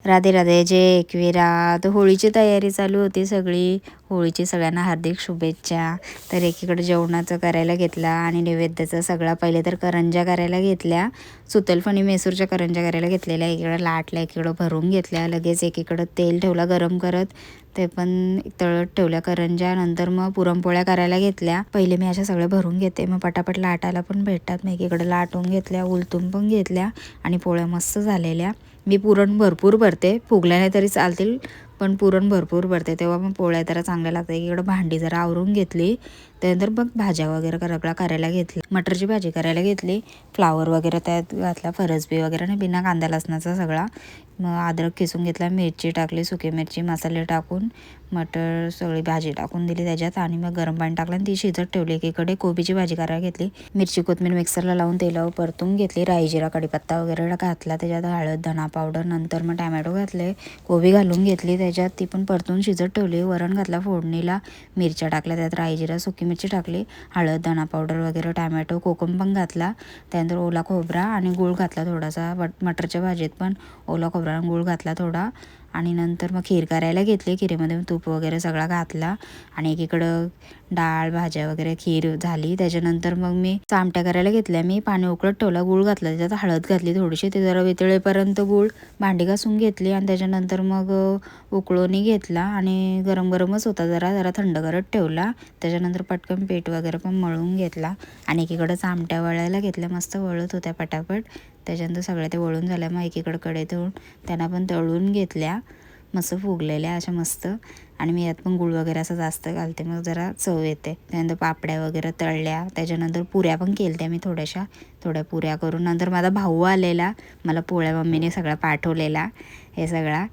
राधे राधे, जय एकविरा. तर होळीची तयारी चालू होती सगळी. होळीची सगळ्यांना हार्दिक शुभेच्छा. तर एकीकडे जेवणाचं करायला घेतला आणि नैवेद्याचं सगळा पहिले तर करंज्या करायला घेतल्या. सुतलफणी मेसूरच्या करंज्या करायला घेतलेल्या. एकीकडे लाटल्या, एकीकडं भरून घेतल्या. लगेच एकीकडं तेल ठेवला गरम करत, ते पण तळत ठेवल्या करंज्या. नंतर मग पुरणपोळ्या करायला घेतल्या. पहिले मी अशा सगळ्या भरून घेते, मग पटापट लाटायला पण भेटतात. मग एकीकडे लाटून घेतल्या, उलटून पण घेतल्या आणि पोळ्या मस्त झालेल्या. मी पुरण भरपूर भरते, फुगल्याने तरी चालतील पण पुरण भरपूर भरते, तेव्हा मग पोळ्या जरा चांगल्या लागतात. इकडं भांडी जरा आवरून घेतली. त्यानंतर मग भाज्या वगैरे करायला घेतली. मटरची भाजी करायला घेतली. फ्लावर वगैरे त्यात घातला, फरसबी वगैरे नाही, बिना कांदा लसणाचा सगळा. मग अद्रक खिसून घेतला, मिरची टाकली, सुकी मिरची, मसाले टाकून मटर सगळी भाजी टाकून दिली त्याच्यात आणि मग गरम पाणी टाकलं आणि ती शिजत ठेवली. एकीकडे कोबीची भाजी करायला घेतली. मिरची कोथिंबीर मिक्सरला लावून तेलावर परतून घेतली. राई जिरा कढीपत्ता वगैरे घातला त्याच्यात, हळद धना पावडर. नंतर मग टॅमॅटो घातले, कोबी घालून घेतली त्याच्यात, ती पण परतून शिजत ठेवली. वरण घातला फोडणीला, मिरच्या टाकल्या त्यात, राई जिरा सुकी मिरची टाकली, हळद धना पावडर वगैरे, टॅमॅटो कोकम पण घातला. त्यानंतर ओला खोबरा आणि गूळ घातला थोडासा. मटरच्या भाजीत पण ओला खोबरा आणि गूळ घातला थोडा. आणि नंतर मग खीर करायला घेतली. खिरीमध्ये तूप वगैरे सगळा घातला आणि एकीकडं डाळ भाज्या वगैरे खीर झाली. त्याच्यानंतर मग मी आमट्या करायला घेतल्या. मी पाणी उकळत ठेवला, गूळ घातला त्याच्यात, हळद घातली थोडीशी, ते जरा वितळेपर्यंत गूळ भांडी घासून घेतली आणि त्याच्यानंतर मग उकळून घेतला आणि गरम गरमच होता, जरा जरा थंड करत ठेवला. त्याच्यानंतर पटकन पीठ वगैरे पण मळून घेतला आणि एकीकडं आमट्या वळायला घेतल्या. मस्त वळत होत्या पटापट. त्याच्यानंतर सगळ्या ते वळून झाल्या. मग एकीकडे कढई ठेवून त्यांना पण तळून घेतल्या, मस्त फुगलेल्या अशा मस्त. आणि मी यात पण गूळ वगैरे असं जास्त घालते, मग जरा चव येते. त्यानंतर पापड्या वगैरे तळल्या. त्याच्यानंतर पुऱ्या पण केल्या मी थोड्या पुऱ्या करून. नंतर माझा भाऊ आलेला, मला पोळ्या मम्मीने सगळा पाठवलेला. हे सगळा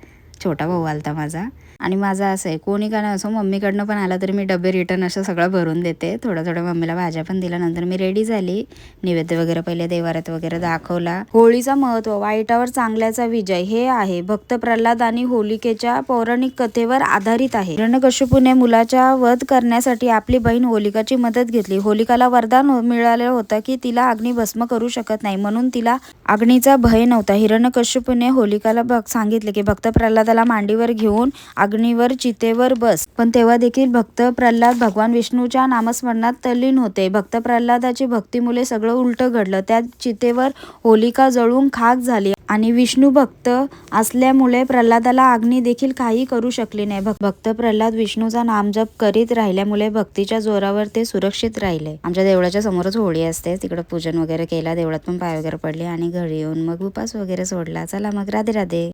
छोटा भाऊ आलता माझा. आणि माझं असं आहे, कोणी का असो मम्मीकडनं पण आला तरी मी डबे रिटर्न असं सगळं भरून देते. थोड्या मम्मीला भाज्या पण दिल्या. नंतर मी रेडी झाली. नैवेद्य वगैरे पहिले देवाऱ्यात वगैरे दाखवला. होळीचा महत्त्व, वाईटावर चांगल्याचा विजय, हे आहे भक्त प्रल्हाद आणि होलिकेच्या पौराणिक कथेवर आधारित आहे. हिरण्यकश्यपूने मुलाचा वध करण्यासाठी आपली बहीण होलिकाची मदत घेतली. होलिकाला वरदान मिळालं होतं की तिला अग्नी भस्म करू शकत नाही, म्हणून तिला अग्नीचा भय नव्हता. हिरण्यकश्यपूने होलिकाला सांगितले की भक्त प्रल्हादाला मांडीवर घेऊन अग्नीवर चितेवर बस. पण तेव्हा देखील भक्त प्रल्हाद भगवान विष्णूच्या नामस्मरणात तल्लीन होते. भक्त प्रल्हादाची भक्तीमुळे सगळं उलटं घडलं. त्या चितेवर होलिका जळून खाक झाली आणि विष्णू भक्त असल्यामुळे प्रल्हादाला अग्नी देखील काही करू शकली नाही. भक्त प्रल्हाद विष्णूचा नामजप करीत राहिल्यामुळे भक्तीच्या जोरावर ते सुरक्षित राहिले. आमच्या देवळाच्या समोरच होळी असते, तिकडे पूजन वगैरे केला, देवळात पण पाय वगैरे पडले आणि घरी येऊन मग उपास वगैरे सोडला. चला मग, राधे राधे.